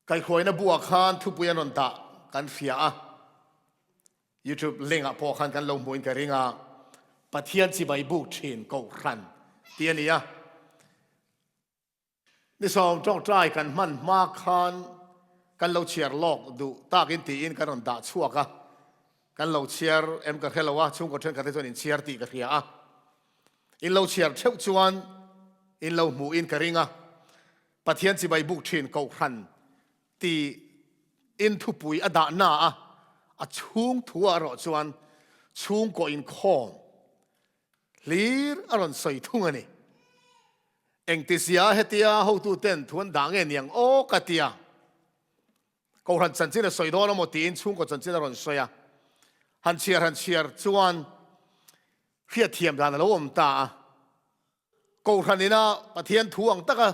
ไก่ขวยนะบัวคานทุปุยนนตะกันเฟียYouTube เล่งพอคันกันลงมวยกันเรื่องปะเทียนสิใบบุกเชนกูรันเตียนี่นี่สองจ้องใจกันมันมาคันกันเราเชียร์ลอกดูตากินตีอินกันนนตะชั่วกันเราเชียร์กันเฮลว่าช่วงก่อนเชิญกันที่ตัวนี้เชียร์ตีกันเฮียอินเราเชียร์เช่าชวนอินเราหมูอินกันเรื่องปะเทียนสิใบบุกเชนกูรันตีอินทุปุยอดานาช่วงทัวร์รอจวนช่วงก็อินคอมลีร์อรอนใส่ทุ่งอันนี้เอ็งติเสียเหตียเขาตูเต้นทวนด่างเงี้ยงโอ้กะเตียกูหันจันจินใส่โดนหมดตีนช่วงก็จันจินอรอนใส่หันเชียร์จวนเพียเทียมดานแล้วอมตากูหันนี่นะปะเทียนทวงตะกะ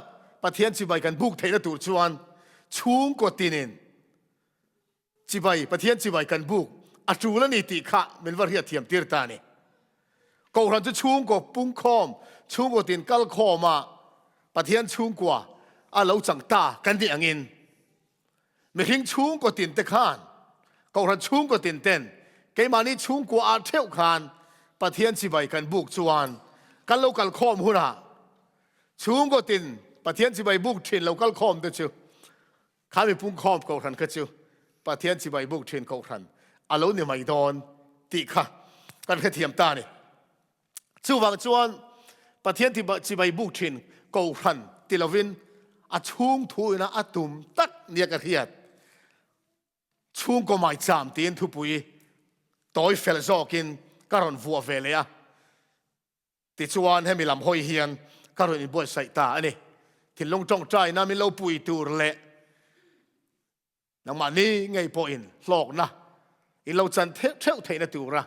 ปะเทียนสิบใบกันบุกเทนตูจวนช่วงก็ตีนินจีบปะเทียนจีบกันบุกจูแล้วนี่ตีขะเป็นว่าเรียเทียมตีร์ตานี่กูรันจะชุ่งกปุ้งคอมชุ่งกตินกัลคอมาปะเทียนชุ่งกว่าเราจังตากันดีอังอินไม่ทิ้งชุ่งกตินเตะขานกูรันชุ่งกตินเต้นเกมานี่ชุ่งกว่าเที่ยวขานปะเทียนจีบกันบุกจวนกันเรากัลคอมหุ่นอะชุ่งกตินปะเทียนจีบบุกทินเรากัลคอมเตจูข้ามีปุ้งคอมกูรันก็จูปะเทียนจีบบุกเทียนเขาขันอาลูเนี่ยไม่โดนตีค่ะกันแค่เทียมตาเนี่ยจู่วังจวนปะเทียนที่จีบบุกเทียนเขาขันติลวินช่วงทุยนะตุ่มตักเนี่ยกันเทียดช่วงก็ไม่จำเตียนทุปุยต่อยเฟลโซกินการันวัวเฟลียติจวนให้มีลำห้อยเฮียนการันอินบวยใส่ตาอันนี้ที่ลงจ้องใจนะมีเราปุยตูร์เละนังมันนี่ไงพออินหลอกนะอินเราจันเที่ยวเทนตัวระ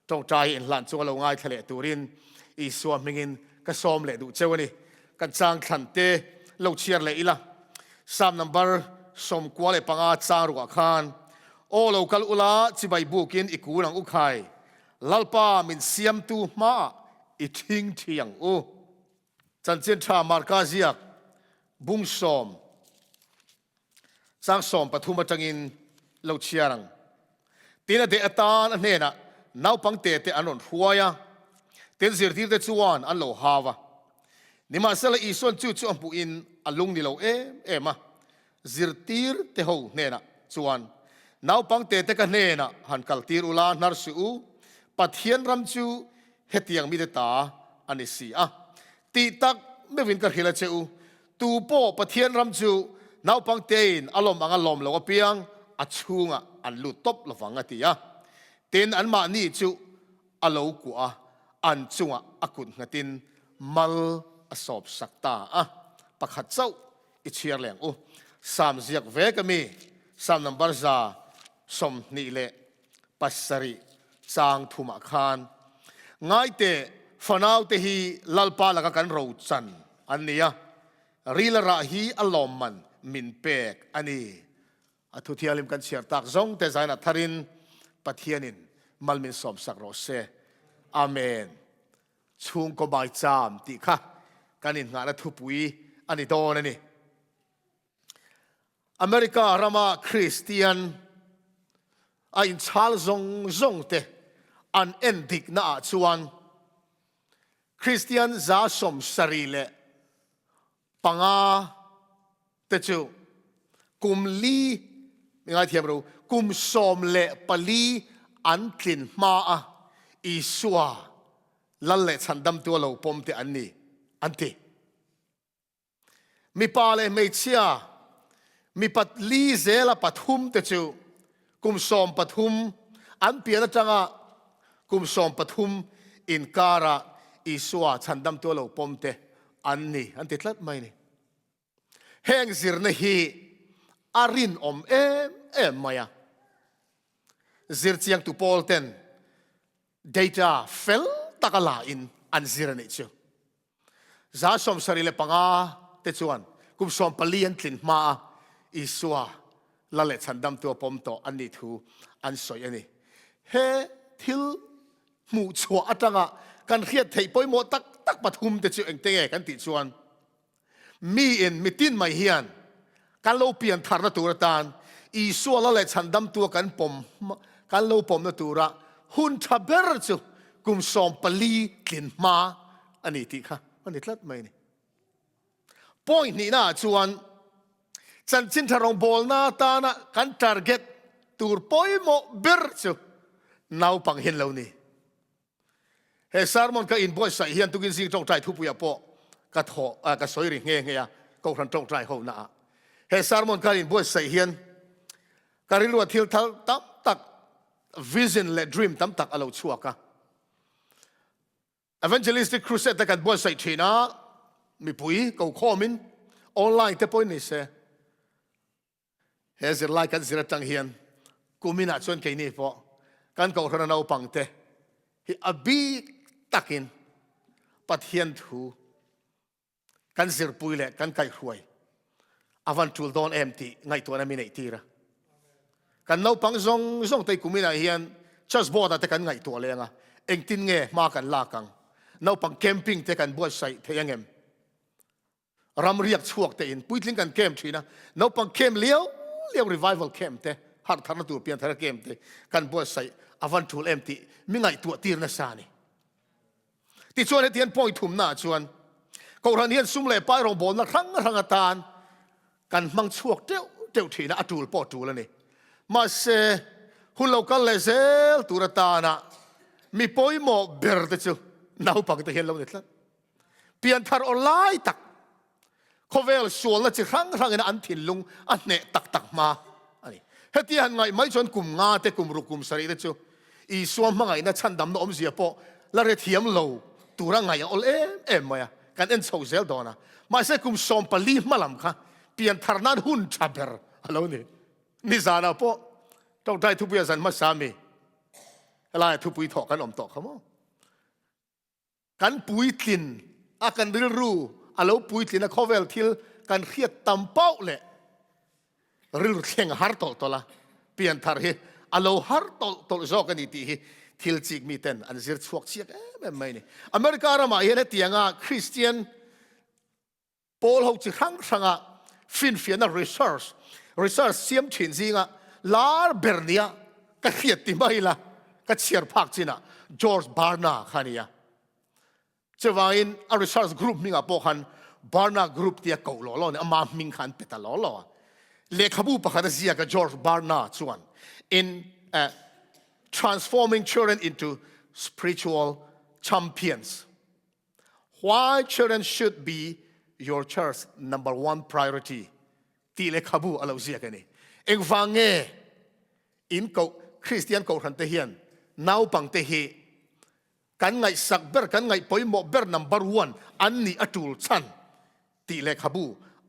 จงใจอินหลานชัวเราง่ายทะเลตัวรินอีส่วนมิงินก็ซ้อมเลยดูเจ้านี่กันจางขันเตเราเชียร์เลยอีละสามนัมเบอร์สมกว่าเลยปังอาจางรัวขานโอเราคัลอุลาจิบายบุกินอีกูนังอุคัยลัลปามินเสียมตูมาอีทิ้งเทียงโอจันเจนทามาร์กาเซียกบุ้งซ้อมสร้างสมปฐุมจังอินเราเชียรังตีนเดอตานอันเนน่ะนาวปังเตะอันนนหัวยตีนสิร์ทีเดจวนอันโลฮาวะนี่มาเสละอีส่วนจู่อันปุอินอันลุงนี่เรามาสิร์ทีเตะหูเนน่ะจวนนาวปังเตะกันเนน่ะหันกัลตีรุลานาร์สูปัทเฮียนรำจูเฮตียงมิเดตาอันนี้สิตีตักไม่วินกันเฮลเจูตูโปปัทเฮียนรำจูนาวปังเตนอารมณ์อารมณ์เราเปียงช่วงอันลุตบเราฟังตีเต้นอันมานี่จูอารมณ์กัวอันช่วงกุนตินมัลสอบสักตาปักขัดเจ้าอิเชียร์แหลงสามเสียกเวกมีสามนัมบาร์ซาสมนิเลปัสสริจางทุมาคานง่ายเตฟนาวเตฮีลัลปาลกันรูจันอันนี้รีลระฮีอารมณ์มันมินเปกอันนี้ทุติยลิมกันเชียร์ตักซงแต่ใจนัทรินปัทยานินมัลมินสมสักโรเซอาเมนช่วงก็บายจามติค่ะกันอินงานทุปุยอันนี้โดนนี่อเมริการามาคริสเตียนอินชาลซงเตอันเอ็นดิกน่าชวนคริสเตียนจะสมสรีเลปังอาแต่จู่กุมลีไม่ง่ายเทียมรู้กุมสมเละปลีอันกลิ่นมาอีสัวลันเละฉันดำตัวเราปมเตอันนี้อันที่มีปาเลไม่เชียมีปัดลีเซลปัทุมแต่จู่กุมสมปัทุมอันเปียนจังกุมสมปัทุมอินการะอีสัวฉันดำตัวเราปมเตอันนี้อันที่ลัดไม่นี่แห่งสิรนฮีอารินเอ็มมายาสิรเชียงตุโพลเทนเดต้าเฟลตะกลาอินอันสิรนิจูจ้าสมสริเลปังอาเตจวนกุมสมปลีอันตินมาอิสวาละเลฉันดำตัวปมโตอันนี้ทูอันสวยอันนี้เฮทิลมูชัวอัตงะกันเครียดเทยปอยโมตักปฐุมเตจูเองเตงกันติจวนมีเอ็นมีตินไม่เฮียน กันเราเปลี่ยนทารตัวตานอีส่วนละเลยฉันดำตัวกันปมกันเราปมนะตัวระหุ่นทับเบอร์จูกุมสอมปลีกลิ่นมาอันนี้ที่ค่ะอันนี้ทัดไหมนี่พอยนี่น่าชวนฉันจินทรองบอลหน้าตานะกัน target ตัวพอยโมเบอร์จูน่าปังเห็นแล้วนี่เฮสาร์มอนก็อินบอยใส่เฮียนตุกินสิ่งตรงใจทุบปุยปอกระทอกระสอยริงเงี้ยก็ทันตรงใจเขาหน้าเฮสาร์มอนก็อินบอยใส่เฮียนการิลวัทิลทัลตั้มตัก vision และ dream ตั้มตักเอาชัวกะ evangelistic crusade แต่กันบอยใส่ทีนะมีปุยก็ข้อมินออนไลน์แต่ปอยนี่เสเฮสิไลกันสิระตังเฮียนกูมินาชวนแค่นี้พอกันก็ทันเอาปังเตฮิอบีตักินปัทเฮียนทูกันสิรปุยเละกันไก่รวยอวันทูลโดนเอ็มตีไงตัวนั้นมีไหนตีระกันเอาปังซงแต่กูมินาเฮียนจัสบอดแต่กันไงตัวเลยงะเอ็งตินเงมากันลากังเอาปังแคมปิ้งแต่กันบัวใส่เทียงเอ็มรำเรียกชวกแต่อินปุยลิงกันเกมทีนะเอาปังเกมเลี้ยวrevival เกมเตหัดทานตัวเปลี่ยนทาร์เกมเตกันบัวใส่อวันทูลเอ็มตีมีไงตัวตีร์นัสานีที่ชวนให้เทียนพอยทุ่มหน้าชวนก็รันเฮียนซุ่มเล่ป้ายรองบอลนะครั้งตานกันมังชวกเจ้าทีนะอตูลปอตูแล้วนี่มาเสหุ่นเรากันเลยเซลตุรตานะมีปอยโมเบิร์ดจูน่าปังแต่เห็นเราเนี่ยละเปลี่ยนทาร์ออนไลน์ตักเขาเวลสวนละจะครั้งนะอันถิ่นลุงอันเนตักมาอันนี้เฮตีหันไงไม่ชนกลุ่มงาแต่กลุ่มรุกกลุ่มสรีเดจูอีส่วนมังไงนะฉันดำน้อมเสียปอละเรเทียมโลตัวร่างไงอลเอ็มมากันเอ็นโซเซลดอนะมาเสกลุ่มสอมปลีมาลำค่ะเปลี่ยนทาร์นันหุ่นชับเบอร์ฮัลโหลนี่ซานาปอต้องได้ทุบยาสันมาสามีอะไรทุบปุยถอกันอมตอกเขามั้งกันปุยกลินอากันรู้อาลูปุยกลินนะเขาเวลทิลกันเครียดตั้มเป้าเลยรู้เสียงฮาร์ตตัวละเปลี่ยนทาร์เฮอาลูฮาร์ตจอกกันอีทีทิลจิกมีเต็นอันเสียชวกเชียกแบบไม่เนี่ยอเมริกาเรามาเห็นเตียงอ่ะคริสเตียนโพลเขาจะครั้งอ่ะฟินฟินนะresearch เสียมถิ่นจริงอ่ะลาร์เบอร์เนียก็เครียดติไม่ละก็เชียร์พักจีน่ะจอร์จบาร์นาขันเนี่ยจะว่าอินอาริชาร์สกรุ๊ปมิงอ่ะพวกขันบาร์นากรุ๊ปที่เก่าหล่อเนี่ยมามิงขันเป็ดหล่อเลขาบุปการะเสียกับจอร์จบาร์นาชวน in transforming children into spiritual champions why children should be your church number one priority ที่เลขาบุอะไรเสียกันนี่เอ็งฟังเงอินเก่าคริสเตียนเก่าขันเทียนน่าวปังเตเฮกันไงสักเบอร์กันไงปอยโมเบอร์ number one อันนี้อตูลชันตีเลขาบู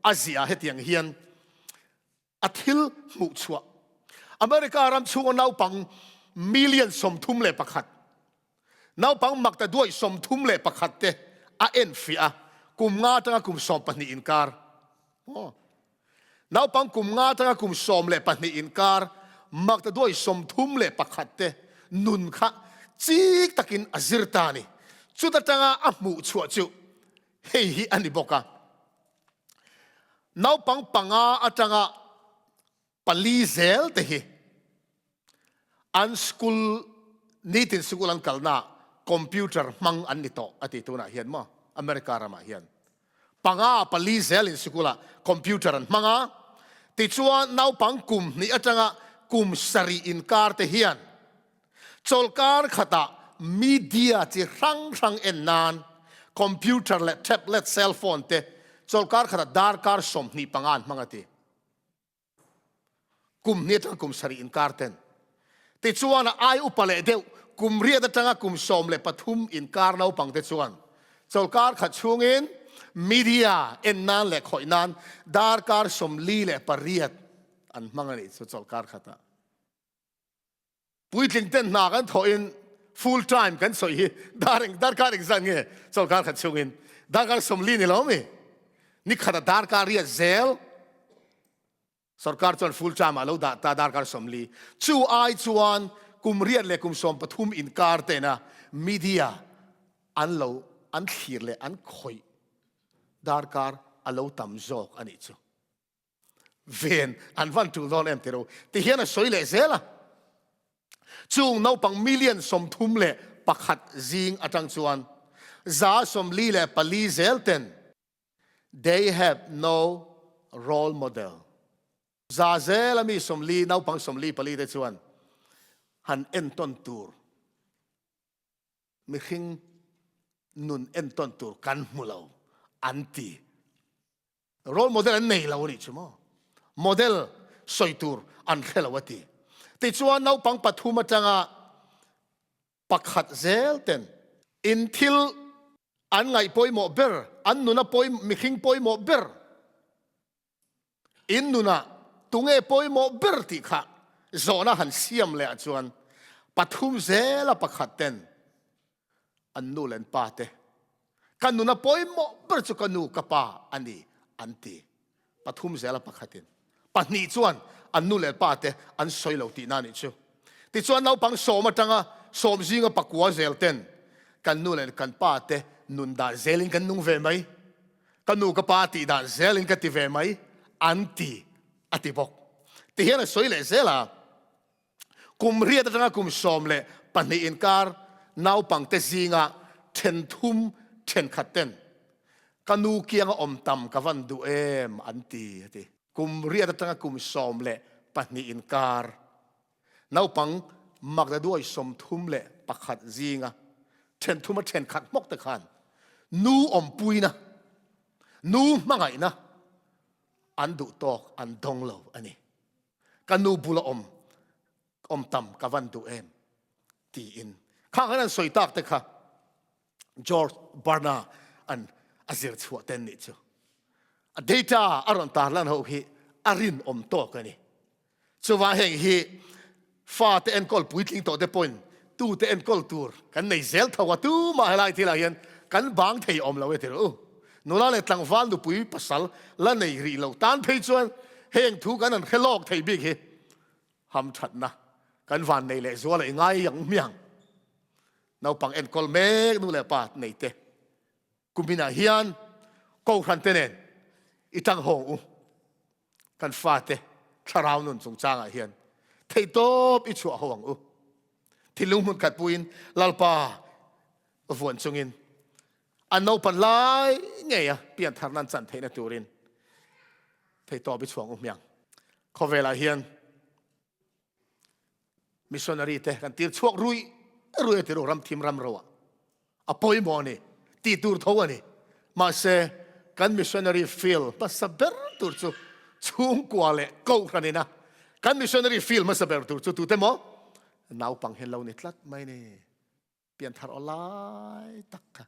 อาเซียเฮตียงเฮียนอาทิลมุชัวอเมริการำช่วงน่าวปังmillion สมทุมเล่ประคัดน่าวปังมักแต่ด้วยสมทุมเล่ประคัดเตอาเอ็นฟิอากุมงาตั้งกุมสอมปนีอินการน่าวปังกุมงาตั้งกุมสอมเล่ปนีอินการมักแต่ด้วยสมทุมเล่ประคัดเตนุนค่ะจีกตะกินอซิรตานีจุดตั้งอามูชัวจูเฮฮิอันนี้บอกกันน่าวปังปังอาตั้งปลีเซลเตฮิอันสกุลนี่ติดสกุลอันกัลน่าคอมพิวเตอร์มังอันนี้โตอติตัวน่ะเห็นมั้ยอเมริการามาเห็นปังอาปลีเซลอินสกุลคอมพิวเตอร์มังอาติดชัวน่าวปังกุมนี่ตั้งกุมสรีอินการ์เตเฮียนจอลการขัดมีเดียที่รังเอ็นนานคอมพิวเตอร์และแท็บเล็ตเซลโฟนเตจอลการขัดดาร์การสมนี่ปังอันมังอาติกุมนี่ตั้งกุมสรีอินการ์เตนติดชวนไออุปเลเดียวกุมเรียดตั้งกุมสมเลปทุมอินการ์น่าปังติดชวนจอลการขัดช่วงอินมีเดียเอ็นนานและข่อยนานดาร์การสมลีและปริยัดอันมังอันนี้จอลการขัดปุยลิงเต้นนากันถอย full time กันสวยดาร์การอีกสังเกตจอลการขัดช่วงอินดาร์การสมลีนี่ล้อมนี่ขัดดาร์การเรียกเซลสรการจน full time มาแล้วดาร์การสมลีชูไอชวนกุมเรียนเลยกุมสมปฐุมอินการ์เตนะมีเดียอันเราอันขีดเลยอันคอยดาร์การอันเราตำโจกอันนี้จู เวนอันวันจูดอนเอ็มเตโรที่เฮียนสวยเลยเซล่ะจูงนาปังมิลเลียนสมทุมเล่ปักขัดจิงอาจังจวนจ้าสมลีเล่ปลีเซลเทน they have no role model จ้าเซลมีสมลีนาปังสมลีปลีเดจวนหันเอ็นต้นตูร์มิขิงนุนเอ็นต้นตูร์กันมุลาวอันตีโรลโมเดลอันไหนลาวนี่ใช่ไหมโมเดลสวยตูร์อันเขลาวตีติดชวนนาปังปฐุมจังะปักขัดเซลเทนอินทิลอันไงปอยโมเบอร์อันนุนะปอยมิขิงปอยโมเบอร์อินนุนะตุงเอปอยโมเบอร์ติค่ะโซน่าหันเสียมเลยชวนปฐุมเซลปักขัดเทนอันนู้นเล่นป้าเตกันนุนะปอยโมเบอร์จุกันนูกับป้าอันนี้อันตีปฐุมเซลปักขัดเทนปะนี่ชวนอันนู้นเล่นป้าเตอันสวยเหล่าตีนั่นนี่ชัวติดชวนเราปังโซมาจังะสมจิงปักกัวเซลเทนกันนู่นเลยกันป้าเตนุนดาเซลิงกันนุ่งเวไหมกันนูกับป้าตีดาเซลิงกันตีเวไหมอันตีอติบอกที่เห็นสวยเลยเซล่ะกุมเรียดจังกุมสมเลยปันนี้อินการนาวปังเตจิงะเทนทุ่มเทนขัดเทนกันนูเกียงอมตำกับวันดูเอ็มอันตีที่กุมเรียดจังกุมสมเลยปันนี้อินการนาวปังมักจะด้วยสมทุมเละปักขัดจีงะเชนทุมเชนขัดมกตะขันนูอมปุยนะนูมังไงนะอันดุตอกอันดงเหลาอันนี้กันนูบุลอมตำกับวันดูเอ็มตีอินข้างนั้นสวยตากแต่ค่ะจอร์จบาร์นาอันอาเซียชัวเตนนี่จ้ะเดต้าอารอนตาลันเขาฮีอารินอมโตกันนี่ชัวแห่งฮีฟ้าเตอ็นกอลปุยทิ้งตัวเดปอนตู้เตอ็นกอลตูร์กันในเซลทว่าตู้มาให้ไล่ที่ละเห็นกันบางเที่ยอมเราเวทีรู้นู่นละเลยตั้งฟันดูปุยปัสสาวะในรีเราตานเพจวนเฮงทุกันนั่นแค่ลอกเที่ยบิ๊กเฮทำชัดนะกันฟันในเละส่วนอะไรง่ายอย่างเมียงเราปังเอ็นกอลเมกนู่นแหละป้าในเตกุมินาเฮียนกูขันเตเนนอีตั้งหงกันฟ้าเตคลาวนุ่นสงจางเฮียนที่ตบอิชัวหวังที่ลุงมุนกัดปุยนลาลปาฝนจงินอันนู้ปันไล่ไงอะเปลี่ยนทางนั้นจันเทนตูรินที่ตบอิชัวยังขอเวลาเฮียนมิชชันนารีเตกันตีช่วงรุยที่เรารำทีมรำรัวอภัยมอนี่ตีตูร์ทว่านี่มาเสกันมิชชันนารีฟิลมาสับเบอร์ตูร์ชูชุ่มกว่าเลยกูขนาดนี้นะกันมิชชันนารีฟิลมาสับเบอร์ตูร์ชูตูเตมอน้าวปังเห็นเราเนี่ยทัดไม่เนี่ยเปลี่ยนทางออนไลน์ตักค่ะ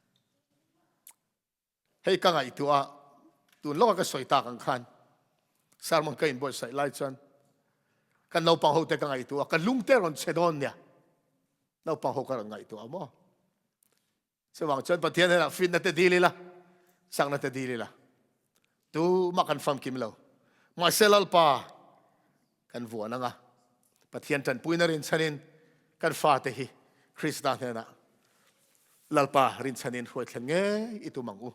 ให้กังไงตัวโลกก็สวยตากังขันสารมันก็อินบอยใส่ไล่จันกันน้าวปังเขาแต่กังไงตัวกันลุงเตอร์รอนเชดอนเนี่ยน้าวปังเขากังไงตัวมั้งสว่างจันประเทศเนี่ยฟินนั่นแต่ดีเลยล่ะสั่งนั่นแต่ดีเลยล่ะตัวมากันฟังกิมเรามาเซลล์ป้ากันวัวนั่งอ่ะประเทศจันปุยนารินชันินกันฟ้าเตหิคริสต์เนี่ยนะลลปารินชันินหัวเข็งเงยอิตุมังอู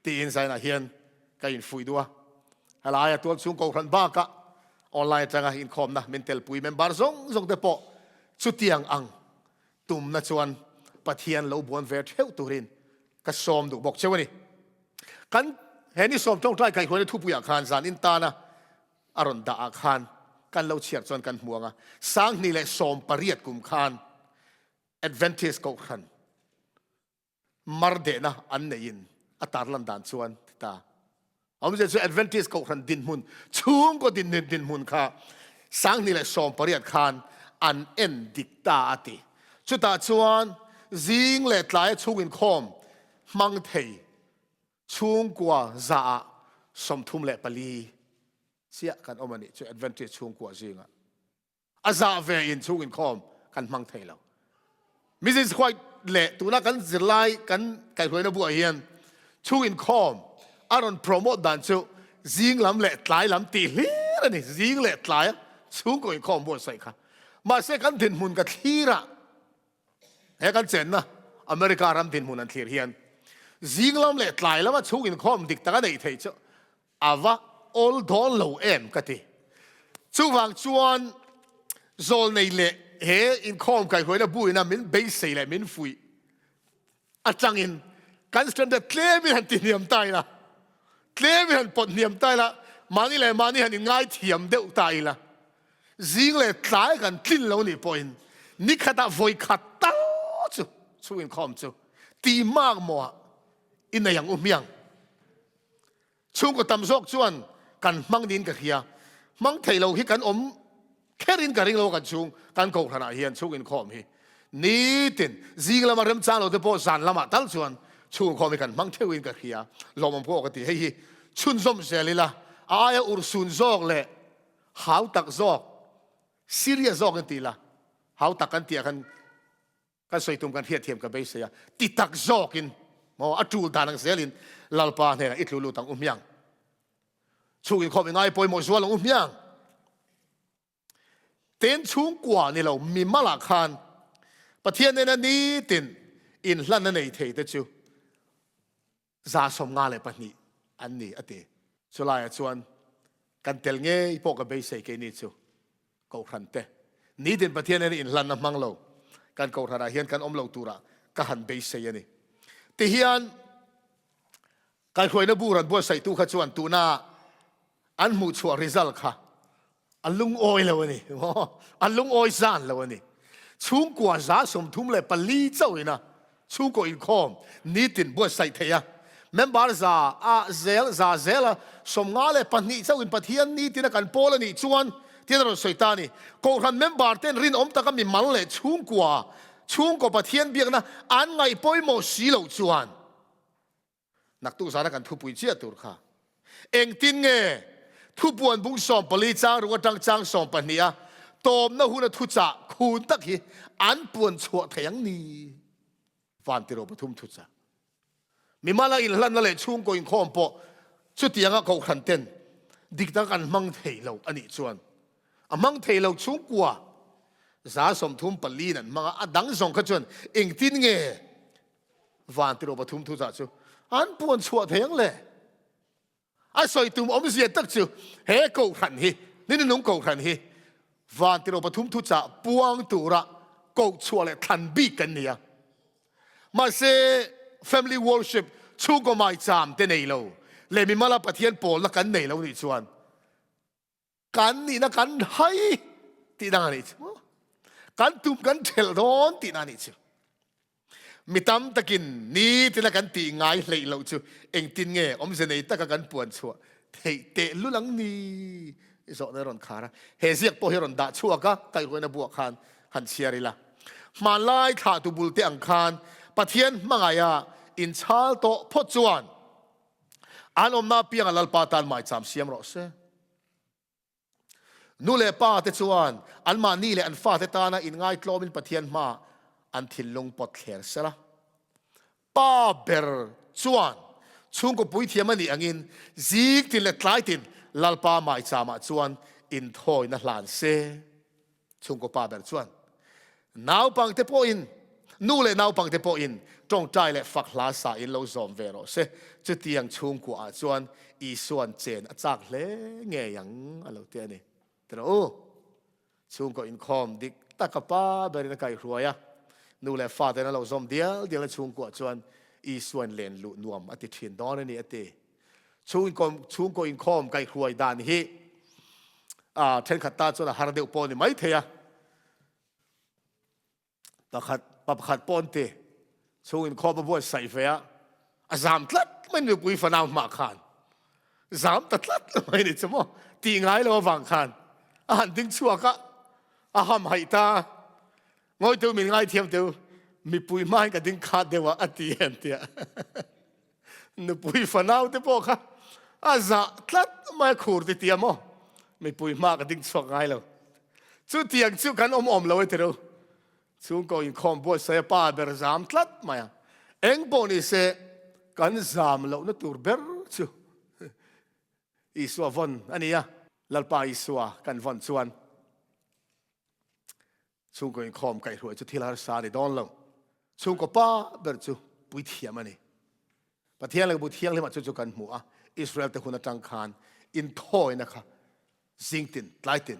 ตีอินไซน์น่ะเฮียนกันอินฟุยดัวอะไรตัวชุ่งกูขันบ้ากะออนไลน์จังอินคอมนะเมนเทลปุยเมมบาร์ซงเตปอสุดที่ยังอังตุ่มนัชวันประเทศเราบวนเวทเฮลตูรินก็สอมดูบอกเชื่อวันนี้กันเห็นนี่สอมจ้องใจใครคนที่ทุบปุยอาคารสารอินตานะอารอนดาอาคารกันเราเชียร์จนกันหัวงะสร้างนี่แหละสมปริยัติกุมขานแอดเวนทิสก็ขันมาร์เดนะอันนี้ยินอัตราลันดานชวนตาเอาไม่ใช่ส่วนแอดเวนทิสก็ขันดินมุนช่วงก็ดินมุนค่ะสร้างนี่แหละสมปริยัติขานอันเอ็นดิกตาอติชุดตาชวนจิงเล็ดหลายช่วงอินคอมมังเทยช่วงกว่าจะสมทุมเล็ดปลีเสียกันออกมานี่ช่วย advantage ช่วงกว่าจริงอ่ะอาซาเวอินช่วงอินคอมกันมังเทยเรามิซิสควายเละตัวนั้นกันจะไล่กันไก่หัวนับบัวเฮียนช่วงอินคอมอารอนโปรโมทดันช่วจิงลำเละหลายลำตีเลี้ยนี่จิงเละหลายช่วงกว่าอินคอมบัวใส่ค่ะมาเสกันถิ่นมุนกับทีระเฮ้กันเจนนะอเมริการำถิ่นมุนอันทีเฮียนจิงลำเละหลายแล้วว่าช่วงอินคอมดิกตะกันได้เทยเจ้าอาวะ all don lo em ka ti chu wang chuan zol nei le he in khom kai hoi na bui na min be sei le min fui a changin kan standard claim han ti niam tai la claim han pot niam tai la mani le mani han ngai thiam deuh tai la zing le tlai kan tlin lo ni point ni khata voi khata chu in khom chu ti mak mo in na yang myang chung ko tam zok chuan kan mang din ka khia mang thei lo hi kan om kherin ka ring lo kan chung kan ko thana hian chung in khom hi ni tin zing lama rem cha lo te po san lama tal chuan chung khom kan mang theu in ka khia lomam po ka ti hei chun zom selila aya ur sun zok le hau tak zok Syria zok ti la hau tak kan tia kan soitum kan hiat thiam ka be se ya ti tak zok in mo atul danang selin lalpa ne itlulu tang umyang chung in khom ngai poi mo zual umyang ten chung kwa ni lo mi mala khan pathian ne na ni tin in hlan na nei thei te chu za som nga le pani an ni ate chulai chuan kan tel nge ipo ka be se ke ni chu ko khan te ni din pathian ne in hlan na mang lo kan ko thara hian kan om lo tura ka han be se ani ti hian kai khoi na buran bo sai tu kha chuan tu na an mu chua result kha alung oi lo ni alung oi san lo ni chung kwa za som thum le pali chau ina chung ko in khom ni tin bo sai theya member za a zel za zela som nga le pani chau in pathian ni tin kan pol ni chuan tin ro soitani ko ran member ten rin om ta ka mi mal le chung ko pathian biak na an ngai poi mo si lo chuan nak tu sa kan thu pui chia tur kha eng tin nge thu buan bung som pali chang ru tang chang som pania tom na hu na thu cha khun tak hi an puan chua thayang ni van tiro pathum thu cha mi mala in hlan na le chung ko in khom po chu tianga ko khan ten dik ta kan mang thei lo ani chuan amang thei lo chung kwa za som thum pali nan mga adang zong kha chuan eng tin nge van tiro pathum thu cha chu an puan chua thayang le a soi tum om zia tak chu he ko khan hi ni nung ko khan hi van tiro pathum thu cha puang tura ko chua le than bi kan nia ma se family worship chu ko mai cham te nei lo le mi mala pathian pol na kan nei lo ni chuan kan ni na kan hai ti na ni chu kan tum kan thel don ti na ni chu mitam takin ni tina kan ti ngai hlei lo chu eng tin nge om se nei taka kan puan chua thei te lu lang ni zo na ron khara he ziak po heron da chua ka kai hoina buak khan han chiarila man lai tha tu bul te ang khan pathian mangaya in chal to pho chuan an om na piang lal pa tan mai cham siam ro se nu le pa te chuan an ma ni le an fa te ta na in ngai tlomin pathian ma an thilung pot kher sela pa ber chuan chung ko pui thiam ani angin zik til le tlai tin lalpa mai chama chuan in thoi na hlan se chung ko pa ber chuan naw pang te po in nu le naw pang te po in Tawngtai le fak hla sa in lo zom vero se chu tiang chung ko a chuan i suan chen a chak hle nge yang alo te ani tro chung ko in khom dik takapa ber na kai hruaya nu le fa te na lo zom dial le chung ko chuan i suan len lu nuam ati thin don ani ate chung ko in khom kai hruai dan hi a then khata chuan har deuh pon ni mai theya pakhat pon te chung in khom bo sai fea azam tlat man nu pui fanau ma khan zam tatlat mai ni chmo ti ngai lo wang khan an ding chua ka a ham hai ta ngoi tu min ngai thiam tu mi pui mai ka ding kha dewa ati em tia nu pui fanau te po kha aza tlat mai khur ti tia mo mi pui ma ka ding chwa ngai lo chu tiang chu kan om lo te ro chung ko in khom bo se pa ber zam tlat maya eng bo ni se kan zam lo na tur ber chu iswa von ania lalpa iswa kan von chuan chung ko in khom kai hruai chu thil har sa ni don lo chung ko pa ber chu pui thiam ani pathian le bu thiang le ma chu kan mu a Israel te khuna tang khan in thoi na kha zingtin tlaitin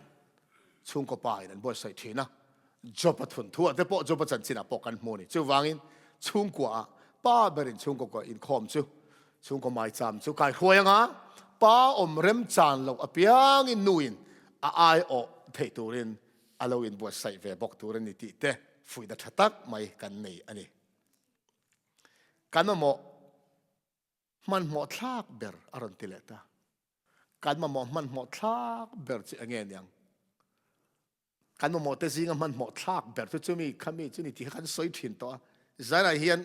chung ko pai nan bo sai thina job thun thua te po job chan china po kan mo ni chu wangin chung kwa pa berin chung ko in khom chu chung ko mai cham chu kai hruaya nga pa om rem chan lo apiang in nuin a ai o thei turin alo in bo sai ve bok turin ni ti te fui da thatak mai kan nei ani kan mo man mo thak ber aron tileta kan mo man mo thak ber chi angen yang kan mo te zinga man mo thak ber chu mi khami chu ni ti kan soi thin to zara hian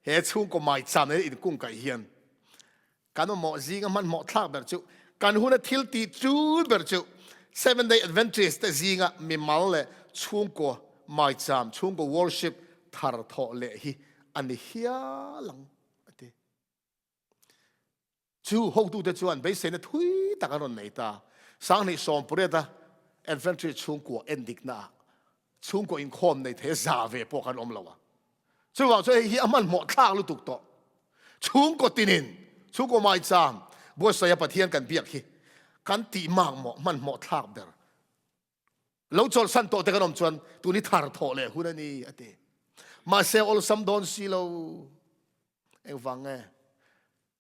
he chung ko mai cham ne in kung kai hian kan mo zinga man mo thak ber chu kan huna thil ti chu ber chu 7-day Adventist te zinga mi mal le chung ko mai cham chung ko worship thar tho le hi ani hia lang ate chu ho tu te chuan be se na thui takaron nei ta sang ni som pure ta Adventist chung ko endik na chung ko in khom nei the za ve po kan om lawa chu wa chu hi aman mo thak lu tuk to chung ko tinin chung ko mai cham bo sa ya pathian kan biak hi kan ti mak mo man mo thak ber lo chol san to te kan om chuan tu ni thar tho le hu na ni ate ma se ol sam don si lo eng wang e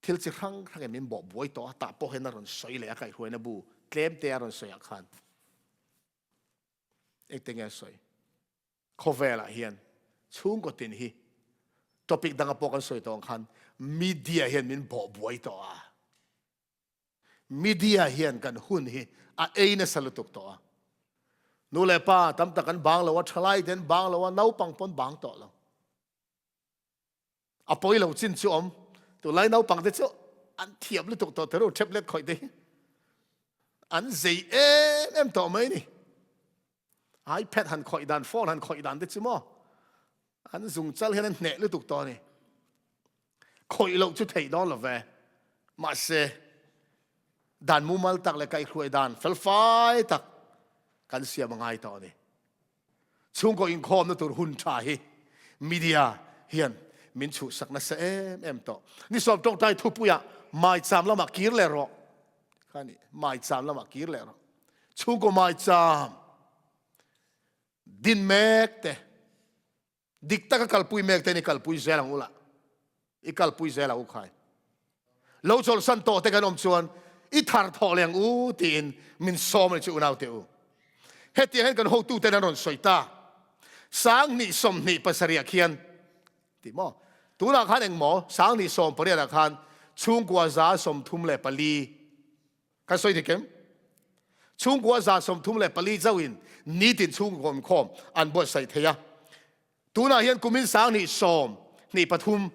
thil chi rang rang min bo boi to ta po hen ron soi le kai huai na bu klem te ron soi khan ek te nge soi khovela hian chung ko tin hi topic danga po kan soi to khan media hian min bo boi to a media hian kan hun hi a eina salutuk to a nu le pa tam ta kan bang lo wa thlai den bang lo wa nau pang pon bang to lo a poi lo chin chu om tu lai nau pang te chu an thiap lu tuk to te ro tablet khoi te an zei em to mai ni iPad han khoi dan phone han khoi dan te chu mo an zung chal hian an ne lu tuk to ni khoi lo chu thei don lo ve ma se dan mu mal tak le kai khoi dan fel fai tak kan sia mangai to ni chung ko in khom na tur hun tha hi media hian min chu sakna se em to ni som Tawngtai thu puya mai cham lama kir le ro khani mai cham lama kir le ro chung ko mai cham din mek te dikta ka kalpui mek te ni kalpui zelang ula I kalpui zela u khai lo chol san to te kan om chuan I thar tho leng u tin min som le chu nau te u heti hen kan ho tu te na ron soita sang ni som ni pasaria khian ti mo tu na khan eng mo sang ni som paria na khan chung kwa za som thum le pali ka soi ti kem chung kwa za som thum le pali zawin ni tin chung kom khom an bo sai theya tu na hian kumin sang ni som ni pathum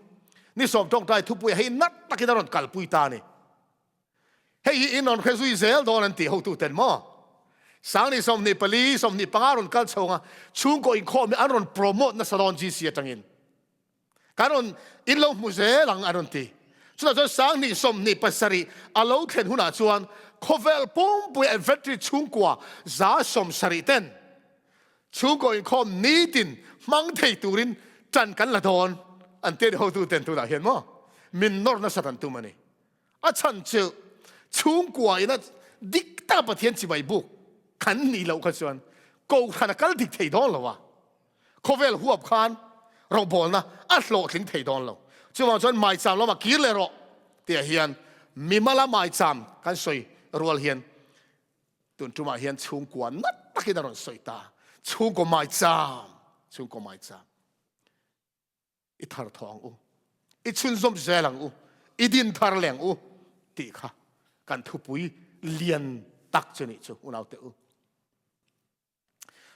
ni som Tawngtai thu pui hei nat takin ron kal pui ta ni hei in on khesui zel don an ti ho tu ten mo sang ni som ni pali som ni pangaron kal chonga chung ko in khom an ron promote na salon ji sia tangin karon in lo mu ze lang aron ti chuna cho sang ni som ni pasari alo khen huna chuan khovel pom pui Adventist chung kwa za som sari ten chung ko in khom ni tin mang thei turin chan kan la don an te ho tu ten tu la hian mo min nor na satan tu mani a chan chu chung kwa ina dikta pathian chi bai bu kan ni lo kha chuan ko khana kal dik thei don lo wa khovel huap khan ro bol na a hlo thling thei don lo chuwa chuan mai cham lo ma kir le ro te hian mi mala mai cham kan soi rual hian tun tuma hian chung kwa nat takin ron soi ta chung ko mai cham I thar thong u I chun zom zelang u I din thar leng u ti kha kan thu pui lian tak chani chu unaw te u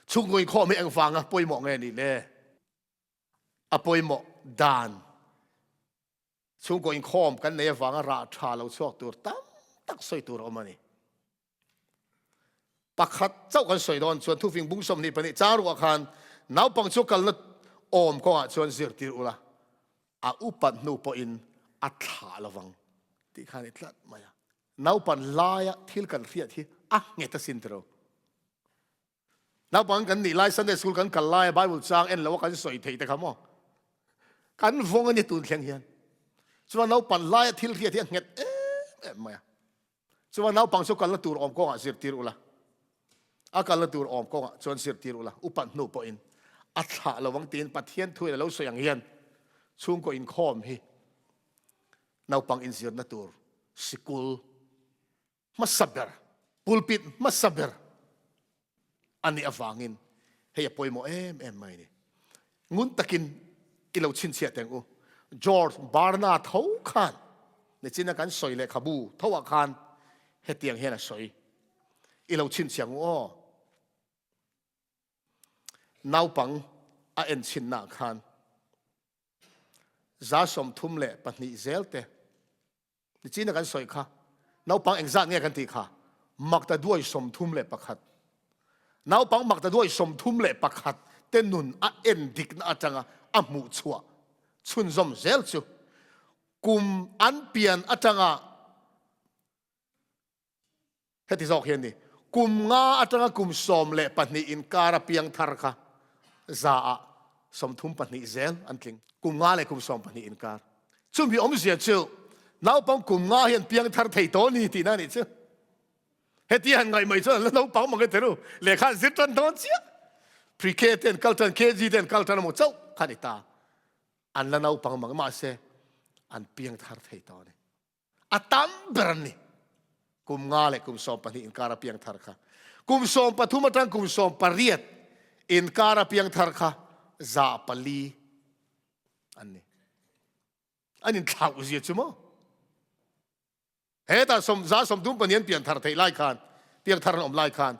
chung ngoi kho me ang fanga poi mo nge ni le a poi mo dan chung ko in khom kan ne wanga ra tha lo chok tur tam tak soi tur omani pakhat chau kan soi don chuan thu fing bung som ni pani charu khan naw pang chu kal na om ko a chuan zir tir ula a upat nu po in a tha lawang ti khan itlat maya naw pan laya thil kan riat hi a ngeta sintro naw pang kan ni lai Sunday school kan kal lai Bible chang en lo kan soi thei te khamo kan vong ani tun thleng hian chuan naw pan laya thil riat hi nget maya ส่วนน้าปังสุกันละตูรอมกงอ่ะสิรติรุละอาการละตูรอมกงอ่ะจวนสิรติรุละอุปันนูปอินอัฐะระวังตีนปัดเทียนถุยแล้วสวยอย่างเฮียนช่วงก็อินคอมฮีน้าปังอินสิรละตูรสิกุลมัสเบอร์ปูลปิดมัสเบอร์อันนี้อฟังอินเฮียปอยโมไม่เนี่ยงุนตะกินอิเลวชินเสียแตงอูจอร์จบาร์นาเท่าขันในจีนกันสวยเลยขบูเท่าขันเฮตียงเฮน่ะสวยอิเลวชินเสียงอ้อน้าปังอาเอ็นชินนาขันจ้าสมทุมเล่ปนิเซลเตในจีนกันสวยค่ะน้าปังเอ็งจ้าเนี่ยกันตีค่ะมักแต่ด้วยสมทุมเล่ประคัดน้าปังมักแต่ด้วยสมทุมเล่ประคัดเต้นนุนอาเอ็นดิกน่าจังอ่ะมูชัวชุนซอมเซลชูกุมอันเปลี่ยนอาจังเฮติซอกเห็นนี่กุมงาอาจังกุมสอมเล่ปนิอินการเปียงทาร์ค่ะจ้าสมทุมปนิเซลอันคิงกุมงาเล่กุมสอมปนิอินการชุนพี่อมเสียชูน้าปังกุมงาเห็นเปียงทาร์ไทยโตนี่ที่นั่นนี่ชูเฮติหันไงไม่ชนแล้วน้าปังมันก็เทรู้เลขาสิตันโดนเสียพรีเคเทนคัลตันเคจีเทนคัลตันหมดเจ้าขันตาอันละน้าปังมันมาเสอันเปียงทาร์ไทยโตนี่อัตัมเบรนี่กุมงาเล่กุมสอมปนิอินการเปียงทาร์ค่ะกุมสอมปทุมตังกุมสอมปริยดอินการเปียงทาร์ค่ะซาปลีอันนี้ข่าวเสียจุ๊มเฮ้แต่สมดุมปนินเปียงทาร์ไทยไล่ขันเปียงทาร์นอมไล่ขัน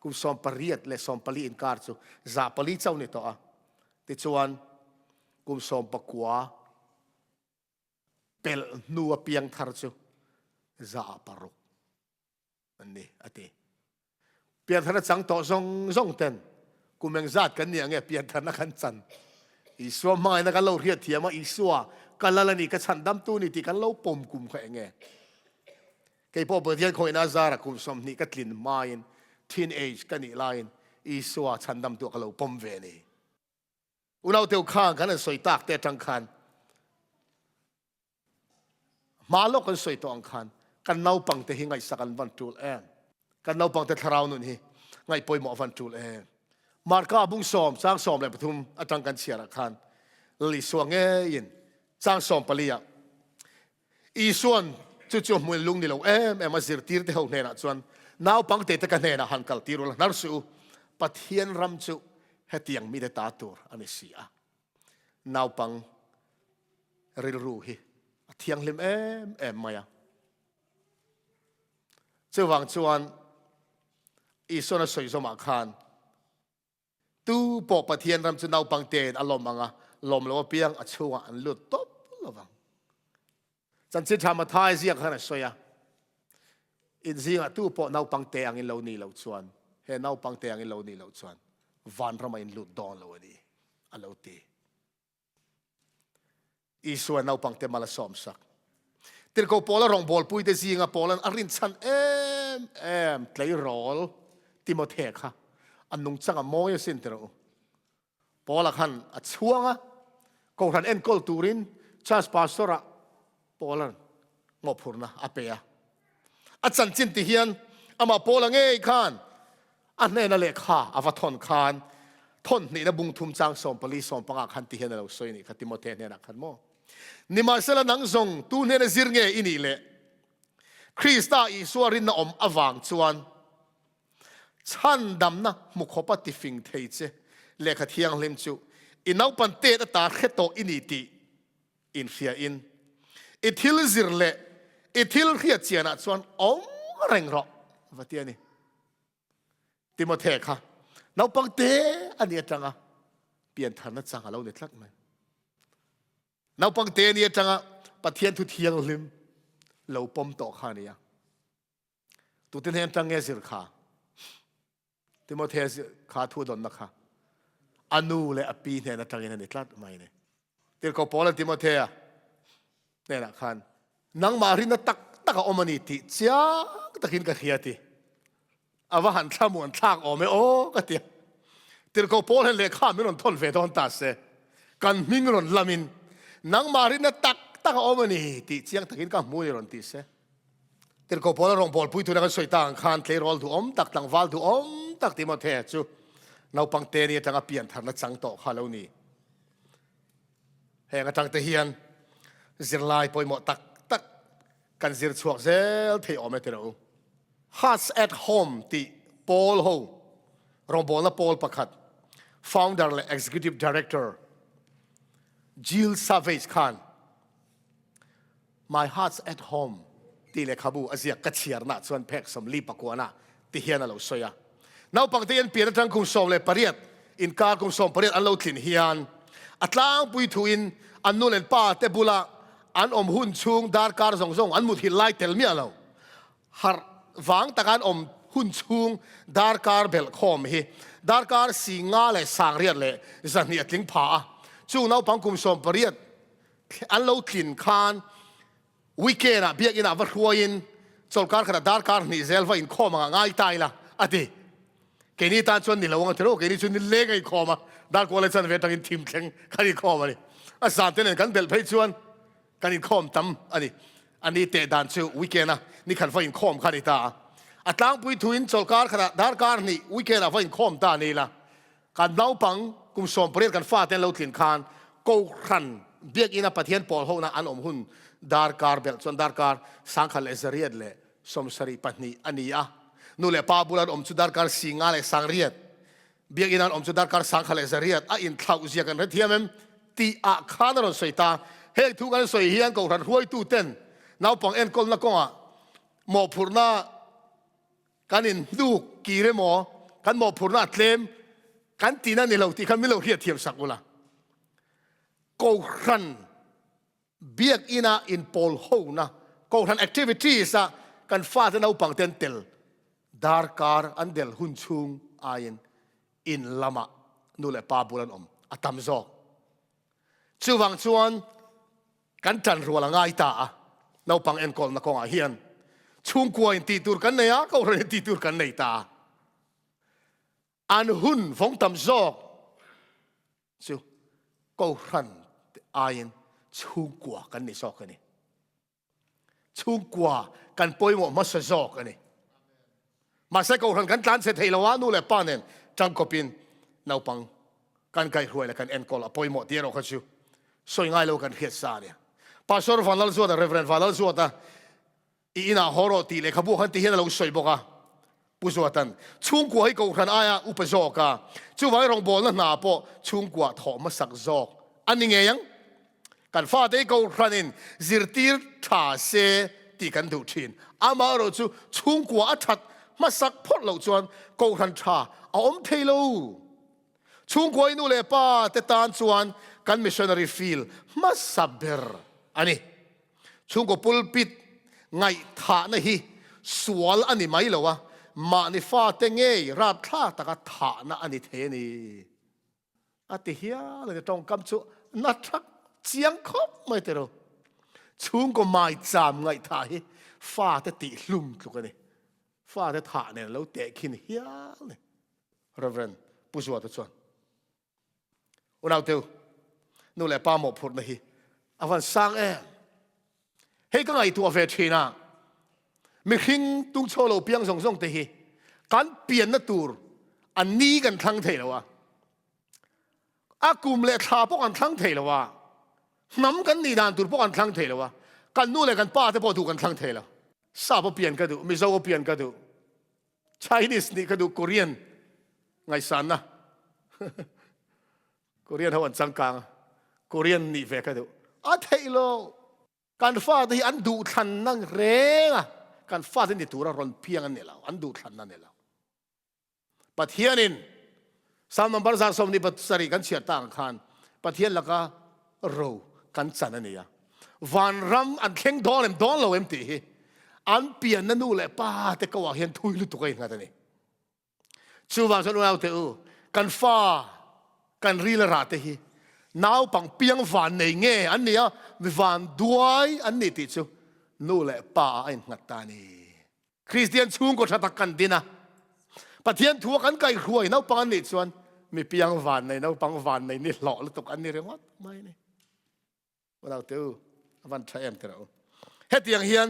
กุมสอมปริยดและสอมปลีอินการจูซาปลีเจ้านี่ตัวติดชวนกุมสอมปะกัวเปลนัวเปียงทาร์จูซาปารุอันนี้อติเปียงทาร์จังโตซงเต็นกุมยังจัดกันเนี่ยไงเปียงทาร์นักจันอีสัวไม่นักเล่าเรียดเทียมอีสัวกันละนี่ก็ฉันดำตู้นี่ที่กันเล่าปมกุมเขาเองไงไอ้พ่อเปิดเทียนคอยน่าจาระกุมสมนี่ก็กลิ่นไม้ทีนเอจกันนี่ไลน์อีสัวฉันดำตัวกันเล่าปมเวนี่อุณเอาเตียวข้างกันสวยตากแต่จังคันมาโลกกันสวยตัวอังคันกันเน่าปังแต่หิงไงสักกันวันจูลกันเน่าปังแต่ทาราวนุ่นฮีไงปอยหมอวันจูลมาร์ก้าบุ้งสอมสร้างสอมเลยปทุมอาจารย์กันเชียร์คันลิสวงเงินสร้างสอมปลียอีส่วนจู่ๆมวยลุงนี่เรามาสิรตีร์เท่าเนี่ยนะส่วนน้าปังเตะกันเนี่ยนะหันกัลตีรุละนัรสูปัทเฮียนรำจูเฮตียงมีเดตาตัวอันนี้เสียน้าปังริลรูฮีเทียงลิมมาyaเจ้าวังชวนอีส่วนสวยสมัครคันตู้ปกปะเทียนรำจุนเอาปังเตนอารมณ์มังลมแล้วเปียงอัชัวอันลุดตบระวังจันทร์ทำมาท้ายเสียงขนาดสวยอินซีงตู้ปกเอาปังเตงอินเหล่านี้เหล่าชวนเห็นเอาปังเตงอินเหล่านี้เหล่าชวนวันรำมาอินลุดดอนเหล่านี้อันเหล่าตีอีส่วนเอาปังเตมาละสอมสักติดกับปอลรองบอลปุยเตซีงปอลันอรินชันไกลรอลติโมเทค่ะอันนุ่งจังมอยสินเตอร์พอละคันอัดช่วงกองทันเอ็นกอลตูรินชาสปาสโตระพอลันงบพูนะอาเปียอัดสันจินติเฮียนอามาพอละเงยคันอันเนนเลขาอาวัตทอนคันทนนี่นะบุงทุมจังสอมปลีสอมปังคันติเฮียนเราสวยนี่คัติโมเทเนี่ยนะคันโมนิมาเซลนังซงตูเนนซิรเงยอินี่เลคริสตาอีสวรินนะอมอวังชวนฉันดำนะมุขปฏิฟิงเทเจเลขเทียงเล่มจูอินเอาปันเตตตาเขโตอินิติอินเฟียอินอิทิลซิรเลอิทิลเขียเจียนะชวนอมแรงรอว่าเตียนี่ติโมเทค่ะน้าปังเตอันนี้จังอ่ะเปลี่ยนฐานะจังเราเนี่ยทักไหมน้าปังเตนี่จังอ่ะปะเทียนทุเทียงลิมเราปมโตข้านี่ตุเตนเห็นจังเงสิรค่ะติโมเทสขาทูดอนนะคะอนูเลอปีเนี่ยนะจังยินนี่ทัดไม่เนี่ยติดกับปอลติโมเทอะเนี่ยนะคันนังมารินตักอมนิติจ้าตะกินกะเขียติอาว่าหันข้ามวนทากออกไม่โอ้ก็เตียติดกับปอลเลข้าไม่รอนทนเวทอนตัดเสกันมิงรอนลามินนังมารินตักอมนิติจ้าตะกินกับมูยรอนติเส ติดกับพอลรองบอลปุยทุนักสวยต่างคานเทรอลดูตักต่างวาลดูตักที่มาเทจูเราปังเตนี่จังเปลี่ยนทางนัดจังโตข้าเหล่านี้แห่งจังเตียนจิรไลปอยหมดตักกันจิรชวกเซลเทอเมเตโร Hearts at Home ที่ปอลโฮรองบอลและปอลประคัด Founder และ Executive Director Jill Savage Khan My Hearts at Home ที่เลขาบูอาเซียกัจเชียร์น่ะส่วนเพกสมลีปะกัวน่ะที่เฮียนเราสวยอ่ะน้าปังเตียนเปลี่ยนทางกุมสมเลยปริยัดอินการกุมสมปริยัดอันเราถิ่นเฮียนอัตลางปุยทุนอันนู้นเล่นป้าเตบุละอันอมหุ่นชุงดาร์การส่งอันมุทิลไลเตลเมียเราหาวังตะการอมหุ่นชุงดาร์การเบลคอมฮีดาร์การสิงาเลยสางเรียดเลยจันเนียดลิงผาจู่น้าปังกุมสมปริยัดอันเราถิ่นคานวิกเกน่ะเบียกินาวัดหัวอินโจลการขนาดดาร์การนี่เซลว่าอินข้อมาง่ายตายละอดีเกนี่ตาชวนนี่เราว่าเถอะเกนี่ชวนนี่เล็กไอ้ข้อมาดาร์กวอลเลชันเวทังอินทีมแข่งกันอีข้อมาเลยอาสาเต้นกันเบลเพย์ชวนกันอีข้อมตั้มอันนี้เตะดานชูวิกเกน่ะนี่ขันว่าอินข้อมขันอีตาอัตลางปุยทุนโจลการขนาดดาร์การนี่วิกเกน่ะว่าอินข้อมตานี่ละการเล่าปังกุมสมเปรียบกันฟ้าเต้นเราถิ่นคานโกขันเบียกินาปะเทียนปอลโฮนะอันอมหุ่นดาร์การเบลส่วนดาร์การสังขารเอเซเรียดเลยสมสรีปัตนีอันนี้อ่ะนู่นเลยป้าบุรันอมจุดดาร์การสิงาเลยสังเรียดเบียกินานอมจุดดาร์การสังขารเอเซเรียดอ่ะอินท้าวเสียกันเทียมมตีอาคานรอนสวยตาเฮกทุกันสวยเฮียนกูรันรวยตู้เต้นน้าปังเอ็นกอลนักก็อ่ะหมอพูน่ากันอินดูกีเรหมอกันหมอพูน่าเทมกันตีนั่นนี่เราตีกันไม่เราเฮียเทียมสักกุละกูรันเบียกอินาอินโพลโฮนะกูรันแอคทิวิตี้สะกันฟาดน้าปังเต้นเตลดาร์การอันเดลหุ่นชุงอายินอินลามะนู่นแหละป้าบุรันอมอัตมโซจู่วังชวนกันจันรัวละง่ายตาน้าปังเอ็นกอลนักกองอาเฮียนชุงกวยตีตูร์กันเนี่ยเขาเรียนตีตูร์กันเนี่ยตาอันหุ่นฟงตัมโซจู่กูรันอายินชุงกัวกันนี่โซกันนี่ชุงกัวกันป่วยหมดมาสโซกันนี่มาใส่กูรันกันการเสถียรวะนู่นแหละป้าเนี่ยจังกบินน้าปังกันไกลรวยแล้วกันเอ็นกอลป่วยหมดเดียวเราเขาชิวสวยง่ายเรากันเขียนซาเนี่ยพาสอร์ฟันลัลซัวต์เรเฟรนฟันลัลซัวต์อีน่าฮอร์ตีเลยขบวนที่เห็นเราสวยบอกว่าผู้สวดนั้นชุงกัวให้กูรันอายะอุปโซกะจู่ไว้รองบอลน่าปอชุงกัวถอมาสักซอกอันนี้ไงยังกันฟาดให้กูรันอินจิรตีร์ท่าเซตีกันดูชินอามาเราจู่ชุงกัวอัดมาสักพอดเราจวนกูรันชาเอาอมเทโลชุงกัวอินูเลป้าแต่ตานจวนกันมิชชันนารีฟิลมาสับเบอร์อันนี้ชุงกัวปุลปิดไงท่านะฮีสวลอันนี้ไม่เหรอวะมานิฟาเตงเงยราบท่าตะกท่านะอันนี้เทนี่อาทิเฮียเลยตรงกำจุนัดทักเจียงคบไม่เตโรชุงก็ไม่จำไงท่าฮีฟ้าแต่ติลุ่มทุกอันนี้ฟ้าแต่ท่าเนี่ยแล้วเตะขินเฮียเลยเรเวนผู้สวดทุกส่วนอุณเอาเตียวนู่นแหละป้าหมอพูดนะฮีอาวันสร้างเฮ้ยก็ไงตัวเวทีน่ะมีหิ้งตุ้งโชว์เราเพียงส่งเตะการเปลี่ยนนัตัวอันนี้กันทั้งเทแล้ววะอากุมเละทาพวกกันทั้งเทแล้ววะน้ำกันนี่นานตัวพวกกันทั้งเทแล้ววะกันนู่นเลยกันป้าจะพอถูกกันทั้งเทแล้วซาบเปลี่ยนกันดูมิโซเปลี่ยนกันดูไชนีสนี่กันดูเกาหลีไงสันนะเกาหลีเขาวันจังกังเกาหลีนี่เวกันดูอาเทโลการฟาดที่อันดูทันนั่งเรงอ่ะการฟาดที่ตัวเรารอนเพียงอันนี้แล้วอันดูทันนั่นนี่แล้วปัทเทียนินสามนับภาษาสมนิปัตสริกันเชียร์ต่างขันปัทเทียนแล้วก็รู้กันจันนั่นนี่อ่ะวันรำอันเข่งดอนเราตีอันเปลี่ยนนั่นนู่นแหละป้าแต่ก็ว่าเห็นทุยลุตุกันงั้นนี่ชูวันฉันเอาเตอกันฟ้ากันรีละราเตฮีน้าวปังเปียงวันในเงี้ยอันนี้อ่ะวันด้วยอันนี้ติดชูนู่นแหละป้าไอ้งัดตานีคริสเตียนชุงก็ชัดกันดีนะปะเทียนทัวกันไกลรวยน้าวปังนี่ส่วนมีเปียงวันในน้าวปังวันในนี่หล่อลุตุกันนี่เรื่องวัดไม่เนี่ยเราเตอวันใช้เอ็มเตอเฮ็ดอย่างเฮียน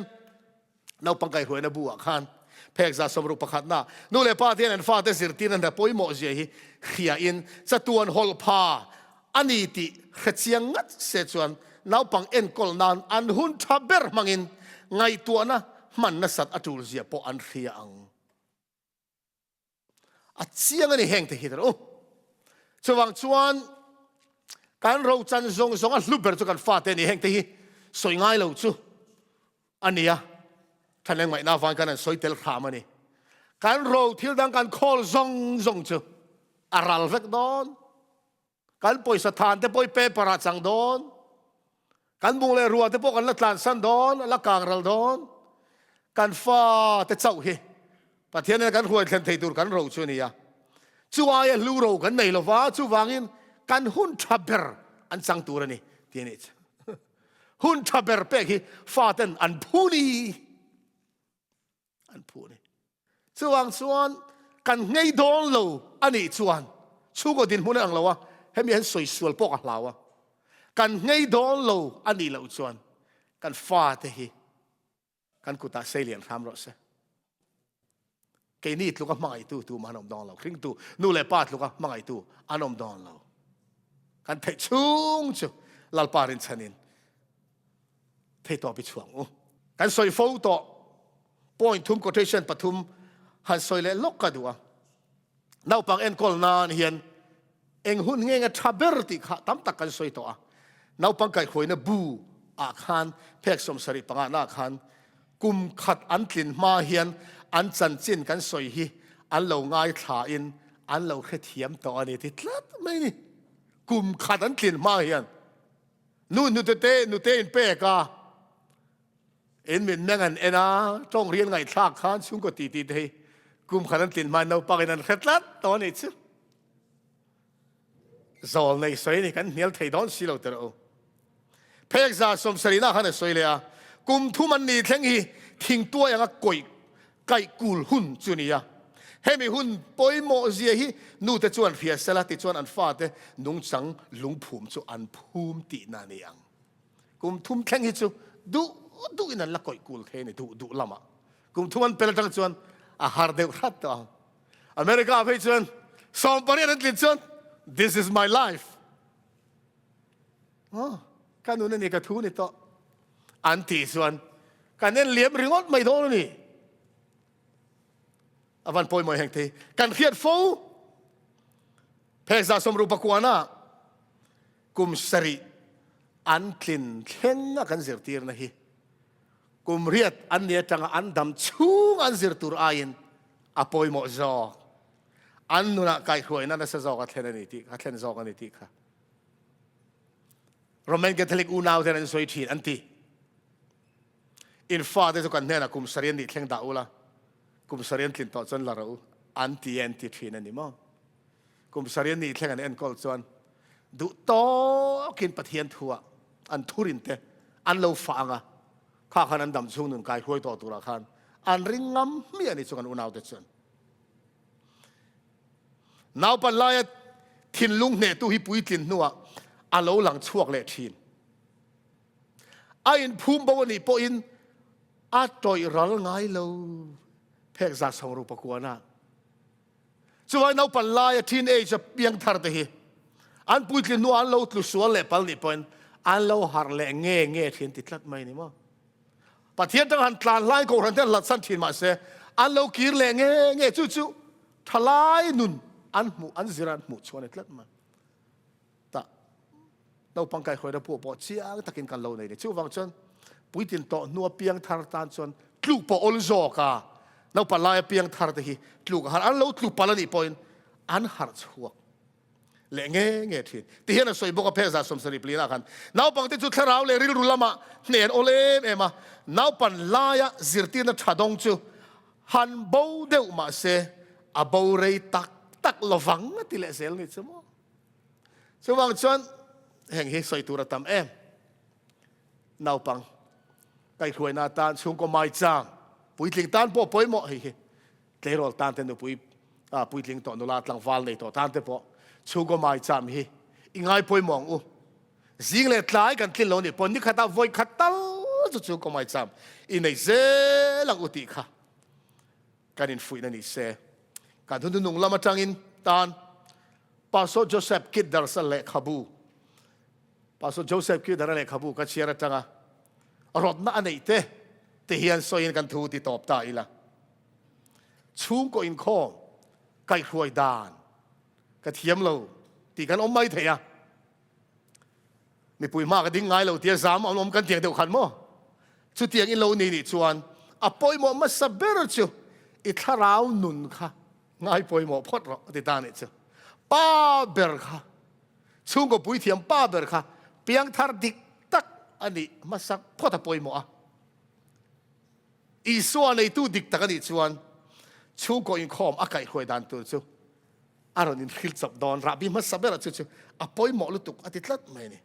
nau pangkai huai na buwa khan phek za somru pakhat na nu le pa tian an fa te zirtin an da poimo je hi khia in chatuan hol pha ani ti khachiang ngat se chuan nau pang en kol nan an hun thaber mangin ngai tuana man na sat atul zia po an khia ang a chiang ani heng te hi ro chuwang chuan kan ro chan zong zong a hluber chu kan fa te ni heng te hi soi ngai lo chu ania thaneng mai na van kan an soi tel khamani kan ro thil dang kan khol zong zong chu aral vek don kan poi sa than te poi pe para chang don kan bung le ruwa te po kan la tlan san don la kang ral don kan fa te chau hi pathian kan huai thlen thei tur kan ro chu ni ya chuai lu ro kan nei lo wa chu wangin kan hun thaber an chang tur ani tiani hun thaber pe hi fa ten an phuni an phuni chuang chuan kan ngei don lo ani chuan chu go din mun ang lo wa hemi han soi sual pok a hlawa kan ngei don lo ani lo chuan kan fa te hi kan kuta selian tham ro se ke ni tluka mangai tu manom dong lo kring tu nu le pat luka mangai tu anom dong lo kan thei chung chu lal parin chanin thei to bi chuang u kan soi fo to point thum quotation pathum han soi le lok ka duwa nau pang en kol nan hian eng hun nge nga thaber ti kha tam tak kan soi to a nau pang kai khoina bu a khan phek som sari panga na khan kum khat an tlin ma hian an chan chin kan soi hi an lo ngai thla in an lo khe thiam to ani ti tlat mai ni kum khat an tlin ma hian nu te in pe ka en min nangan ena tong rian ngai thak khan chung ko ti thei kum khat an tlin ma no pakin an khetlat to ni chu zol nei soi ni kan nial thei don silo ter o phek za som sarina khan soi le a kum thu man ni thleng hi thing tua yang a koi kai kul hun chunia hemi hun poimo zia hi nu te chuan phia sela ti chuan an fa te nung chang lung phum chu an phum ti na ni ang kum thum thleng hi chu du in an la koi kul the ni du lama kum thum an pel tang chuan a har deu khat to America phe chuan som parian an tlin chuan this is my life kanun ni ka thu ni to an ti chuan kanen liam ringot mai do ni avan poi moi heng the kan khiat fo phek za som ru pakwana kum sari an tlin thleng kan zir tir na hi kum riat an nia tanga an dam chung an zir tur ain a poi mo zo an nuna kai khoi na sa zo ka thlen ani ti ka thlen zo ka ni ti kha Roman Catholic unaw ten an soi thin an ti in fa de kan nena kum sarian ni thleng da ula kum sarian tlin to chon la ro anti thin ani mo kum sarian ni thleng an en kol chon du to kin pathian thua an thurin te an lo fa anga kha khan an dam chung nun kai huai to tura khan an ringam mi ani chuan unaw te chon naw pan lai thin lung ne tu hi pui tlin nuwa a lo lang chuak le thin a in phum bo ni po in a toy ral ngai lo phek za song ru pakwana chuai nau pan lai teenage piang thar te hi an pui tlin nu an lo tlu sual le pal ni point an lo har le nge thin ti tlat mai ni mo pathian tang han tlan lai ko ran te lat san thin ma se an lo kir le nge chu thalai nun an ziran mu chuan tlat ma ta nau pang kai khoi da po chiang takin kan lo nei chu wang chon puitin to nu piang thar tan chon tlu po ol zo ka nau pa lai piang thar te hi tlu har an lo tlu palani point an har chuak le nge thin ti hian a soi boka phe za som sari plina khan nau pang te chu tharau le ril rulama nen olem ema nau pan laia zirtina thadong chu han bo deu ma se a bo rei tak lovang ti le sel ni chumo chuwang chuan heng hi soi tura tam em nau pang kai khuai na tan chung ko Maicham pui tling tan po poi mo hi tlerol tan ten pui pui tling to no la tlang wal nei to tan te po chung ko Maicham hi ingai poi mong u zing le tlai kan tlin lo ni pon ni khata voi khatal chu chung ko Maicham in nei ze ลังอุติค่ะการอินฟุยนั่นนี่เสการทุนนุ่งละมาจังอินตานปาโซโจเซฟคิดดาร์สเลขบูปาโซโจเซฟคิดดาร์เลขบูก็เชียร์จังอ่ะรถน่าอันไหนเตะที่เฮียนโซยินกันทูที่ตอบตาอีละชุ่งก็อินข้อไก่รวยดานกระเทียมเราตีกันอมไม่เถียมีปุ๋ยมากกระดิ่งไงเราเทียสามเอาอมกันเถียงเดียวขันมั้งชุดเถียงอินเรานี่ชวนอ่ะปอยหมอมาสับเบอร์จูอิทาราวนุนค่ะง่ายปอยหมอพอดเราติดตานี่จูป้าเบอร์ค่ะชุ่งก็ปุ๋ยเทียมป้าเบอร์ค่ะเพียงทาร์ดิกตักอันนี้มาสักพอดปอยหมออีส่วนในตู้ดิกตักอันนี้ชวนชุ่งก็อินคอมอาไก่รวยดานตัวจูอารมณ์นี้ฮิลสับดอนรับบีมาสับเบอร์จูอ่ะปอยหมอลุตุกอาทิตย์ละไม่เนี่ย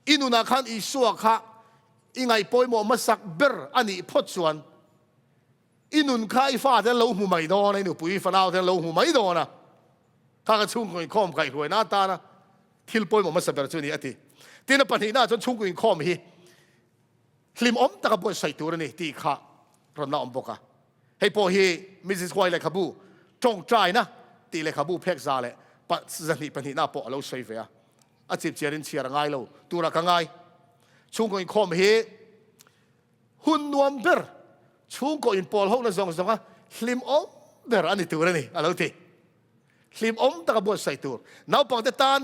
อินุนักขันอีส่วนค่ะอิงไงปอยหมอมาสักเบอร์อันนี้พอดชวนอินุนข้าอีฟ้าแต่เราหูไม่โดนไอ้หนูปุ๋ยฟ้าเราแต่เราหูไม่โดนนะข้าก็ชุ่งก็อินคอมไก่รวยหน้าตานะทิลปอยหมอมาสับเบอร์จูนี่อาทิตย์ที่นั่นปัญหาหน้าจนชุ่งก็อินคอมฮีลิมอมตะกับบัวใส่ตัวนี่ตีข้ารอนน้าอมบกะให้พอฮีมิสซิสควายเลยขบูจงใจนะตีเลยขบูเพ็กซาเลยปัจจุบันปัญหาหน้าปอเราใส่เฟียอาจิบเชียรินเชียร์ง่ายเราตัวรักง่ายชุ่งก็อินคอมฮีหุ่นนวมเบอร์ชุ่งก็อินปอลห้องนั่งสองอ่ะลิมอมเบอร์อันนี้ตัวนี่อะไรทีลิมอมตะกับบัวใส่ตัวน้าปังเตตัน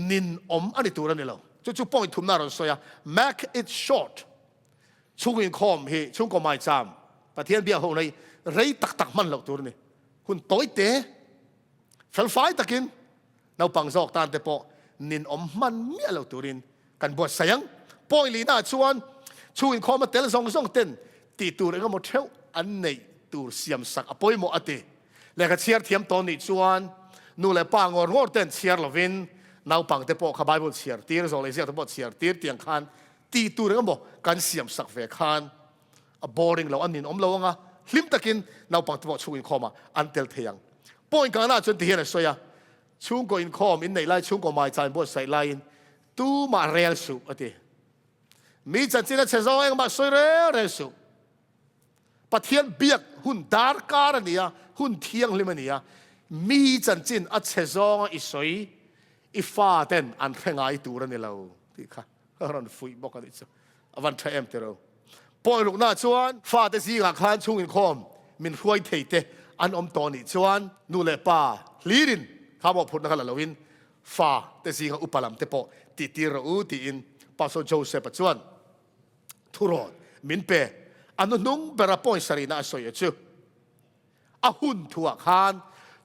นินอมอันนี้ตัวนี่เราจู่ๆป้องทุ่มหน้าเราสวย make it short ชุ่งอินคอมฮีชุ่งก็ไม่จำประเทศเบียร์ห้องในเรย์ตักมันเหล่าตัวนี้หุ่นโต้ยเตะเฟลไฟตะกินน้าปังซอกตานเตปอนินอมมันเมียเหล่าตัวนี้กันบวชเสียงป้อยลีน่าชวนช่วยคอมาเตลสองเต้นตีตัวเองก็หมดเท่าอันในตัวเสียมสักป้อยหมดอติแล้วก็เชียร์เทียมตอนนี้ชวนนู่นเลยป้างอร์เต้นเชียร์ลวินน้าปังเตปอขบายบนเชียร์ตีร์โซเลเซียตบอเชียร์ตีร์เตียงคานตีตัวเองก็บอกกันเสียมสักเวคานบอร์ริงเราอันนินอมเราไงลิมตะกินน้าปังเตปอช่วยคอมาอันเตลเทียงป้อยกันน่าจนที่เห็นสวยชุ่งก็อินคอมอินในไลชุ่งก็ไม่ใจบวชใส่ไลน์ตู้มาเรียลสุอติมีจันจินเชซองเองมาสวยเรียลสุปะเทียนเบียกหุ่นดาร์การ์นี่หุ่นเทียงลิมันนี่มีจันจินอัเชซองอิสวยอีฟ้าเต้นอันแข็งไอตัวนี่เราที่ค่ะเราฟุยบอกกันดิจ้ะวันเทมเตอร์ปอยลูกหน้าชวนฟ้าเตสีกับขานชุ่งอินคอมมินรวยเทเตอันอมตอนี่ชวนนู่นเลยป้าลีดินข้าบอกพูดนะครับเราวินฟ้าแต่สิ่งอุปลัมเตปอติตีรูตีอินปาโซโจเซปจวนทุรอนมินเปอันนุ่งเบราปอยสรีน่าสวยจูอาหุ่นถั่วคาน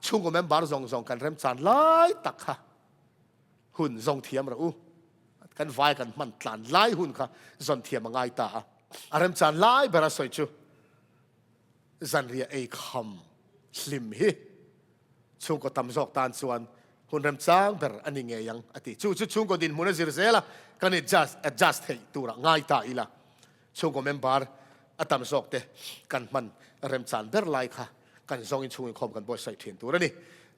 ชุ่งกับแม่บาร์ซองกันเริ่มจานไล่ตักค่ะหุ่นซองเทียมเรากันไฟกันมันตานไล่หุ่นค่ะซอนเทียมง่ายตาเริ่มจานไล่เบราสวยจูจันเรียไอคำสลิมฮีช่วงก็ทำจอกตานส่วนคนเริ่มสร้างแบบอันนี้ไงยังอติช่วงก็ดินมุนซิร์เซล่ะกัน adjust ให้ตัวง่ายตาอีละช่วงก็เมมเบอร์ทำจอกเตะกันมันเริ่มสร้างแบบไรค่ะกันส่งอินช่วงคอมกันบ่อยใส่เทียนตัวนี่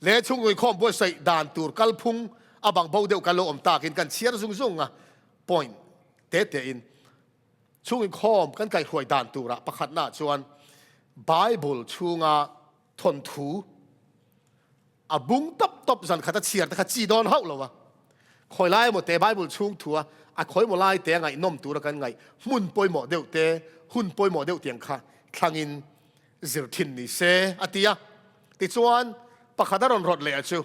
และช่วงคอมบ่อยใส่ด่านตัวกัลพุงบังเบาเดียวกันโลอมตากินกันเชียร์ซุ่งอ่ะ point เตะอินช่วงคอมกันไก่หวยด่านตัวประคัดหน้าชวนไบเบิลช่วงทนทูบุ้งตบสันขัดเชียร์แต่ขัดจีดอนเฮาแล้ววะคอยไล่หมดแต่ไบเบิลช่วงทัวคอยหมดไล่แต่ไงน้อมตัวกันไงมุนปอยหมดเดียวแต่หุ่นปอยหมดเดียวเตียงค่ะทางอินซิร์ทินนี่เซอติยะติดชวนปะขัดรอนรถเลยจู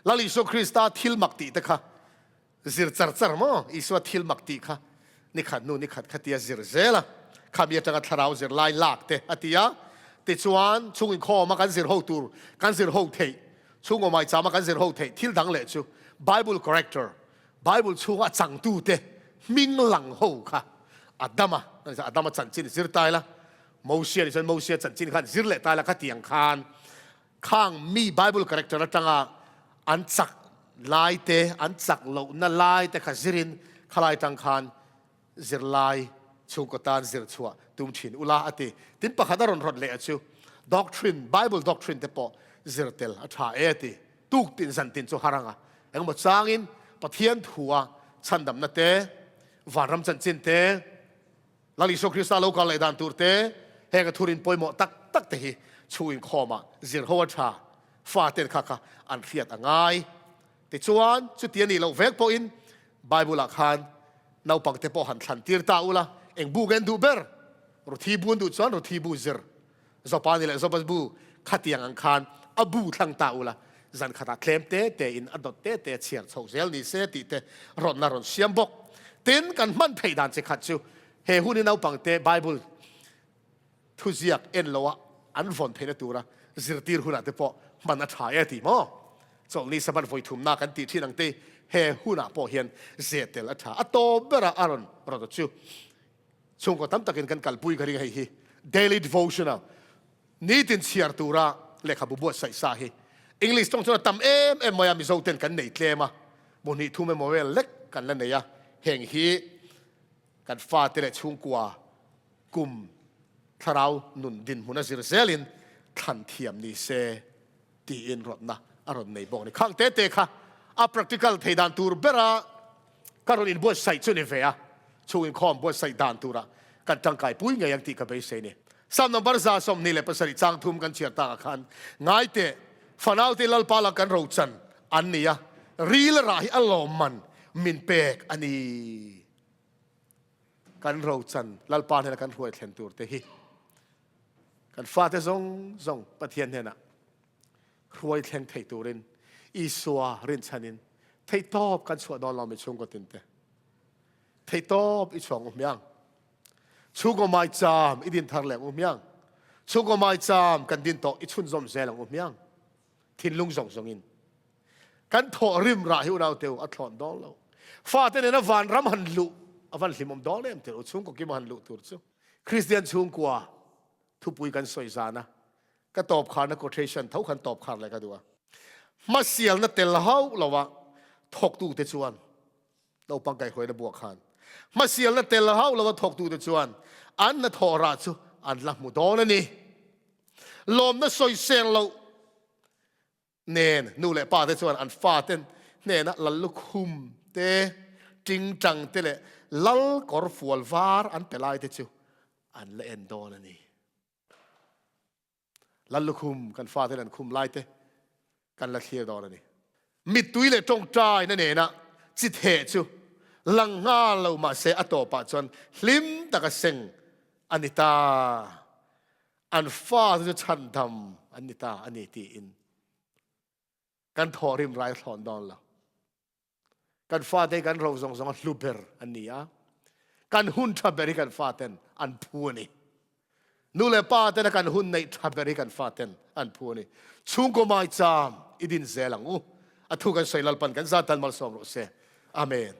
ลาลิโซคริสตาทิลมักติแต่ค่ะซิร์จัร์มั้งอิสวาทิลมักติค่ะนี่ขัดนู่นนี่ขัดที่ซิร์เซล่ะข้ามีจังหวัดทาราวซิร์ไล่ลากเตอติยะติดชวนช่วงอินคอมากันซิร์โฮตูร์กันซิร์โฮเทช่วงไม่จำมากันเสียโหดเทที่ดังเลยชู Bible corrector Bible ช่วงจังตูเตมิงหลังโหค่ะอาดัมนั่นสิอาดัมจันจินสิรตายละโมเสสนี่ฉันโมเสสจันจินขันสิรเละตายละขัดเตียงคานข้างมี Bible corrector จังอันจักลายเตอันจักเหล่านั่นลายเตขัดสิรินขลายตังคานสิรลายชูกตานสิรชัวตุมชินอุลาอติตินปะขัดรอนรถเลยชู doctrine Bible doctrine เตปอซิร์เตลอัฐาเอติตุกตินสันตินโซฮารังอ่ะเอ็งหมดสร้างอินปะเทียนทัวชันดำนาเตวารำจันจินเตลาลิโซคริสตาโลกาเลดานตูเต เฮกทุรินปอยหมอตักเตหิชูอินคอมาจิรหัวชาฟาเตนค่ะอันเรียดง่ายแต่ชวนจุดเดียนี่เราเวกพออินไบเบิลหลักฐานเราปังเตปอหันทันตีร์ตาอุละเอ็งบูเกนดูเบอร์รถที่บุญดูชวนรถที่บูจิรจบปานี่แหละจบบูขัดยังอังคารอบูทั้งตาอุละจันขัดเคลมเตอินอดเตเชียร์โซเซลนี่เสติเตรอนนารอนเชียมบกเต้นกันมันเพดานจะขัดจูเฮหุนี่เราปังเตไบเบิลทุจิกเอ็นโลวะอันฟอนเพนตัวระจิรตีร์หุนัดเตปอมันอัฐายติมอจงนี้สบันไฟทุ่มนากันตีที่นังเตเฮหุนัดปอเฮียนเจเตลอัฐาอัตโตเบระอารอนรอดจูช่วงก็ตั้มตะกินกันกัลปุยกันยังไงฮี daily devotional นี่ตินเชียร์ตัวระเลขาบุบวชใส่สาฮีอังกฤษต้องชนะตั้มมายามิโซเต็นกันในเทเลมาบุนี้ทุ่มโมเวลเล็กกันแล้วเนี่ยแห่งฮีกันฟาเตเลชุงกัวกุมทาราวนุนดินมุนซิรเซลินทันเทียมนี่เซตีอินรถนะอารมณ์ในบอกนี่ข้างเตะค่ะอ่ะ practical เทดานตูร์เบระการอินบวชใส่ชุนิเฟียชูอินคอมบวชใส่ดานตูระกันจังไก่ปุ้ยไงยังตีกับไปเซนี่สามนับภาษาสมนี่แหละภาษาจางทุ่มกันเชียร์ตาขันง่ายเตะฟันเอาเตลัลปาลักันเราจันอันนี้อะรีลราฮิอัลลอฮ์มันมินเปกอันนี้กันเราจันลัลปาเนี่ยกันรวยเทนตูร์เตหิกันฟาเตซงปะเทียนเนี่ยนะรวยเทนไทตูรินอีสัวรินชันินไทตอบกันสวดดอนเราไม่ชงก็ตินเตไทตอบอีช่องอุ้มยังชูก็ไม่จามอีดินทางแหลงอุ้มยังชูก็ไม่จามกันดินโตอีชุนซอมเซลงอุ้มยังทินลุงส่งอินกันถอริมราหิวเราเตียวอัฐอนดอนเราฟาเตเนนะวันรำหันลุวันลิมมดอนเลยมเตียวชุ่งก็กิมหันลุตัวซูคริสเตียนชุ่งกว่าทุปุยกันสวยจานะก็ตอบขานะโคเทชันเท่าขันตอบขาอะไรก็ดูว่ามาเสียลนะเตลเฮาเราว่าถกตูเตจวนเราปังไก่หอยนะบวกขานมาเสียลนะเตลเฮาเราว่าถกตูเตจวนอันนะทอราชูอันละมุดอนนี่ลมนะสวยเซลเราเนนนู่นแหละป้าเตจวนอันฟาเตนเนนะลัลลุคุมเตจริงจังเตเลลัลกอร์ฟัวลวาร์อันเปลายเตจูอันละเอ็นโดนนี่ลัลลุคุมกันฟาเตนันคุมไลเตกันละเทียดอนนี่มิดตุยเลจงใจนั่นเองนะจิตเหตุจูลังงาเรามาเสอโตปะจนลิมตะกเซงอันนิตาอันฟาจะชันทำอันนิตาอันนี้ตีอินกันทอริมไรถอนดอนเรากันฟาเตกันเราส่งลูเบอร์อันนี้อ่ะกันหุ่นทับเบริกันฟาเตนอันพูนี่นู่นแหละป้าเตนกันหุ่นในทับเบริกันฟาเตนอันพูนี่ชุงก็ไม่จามอิดินเซลังอัทุกันใส่ลลปันกันซาตันมาลส่งรถเซอเมน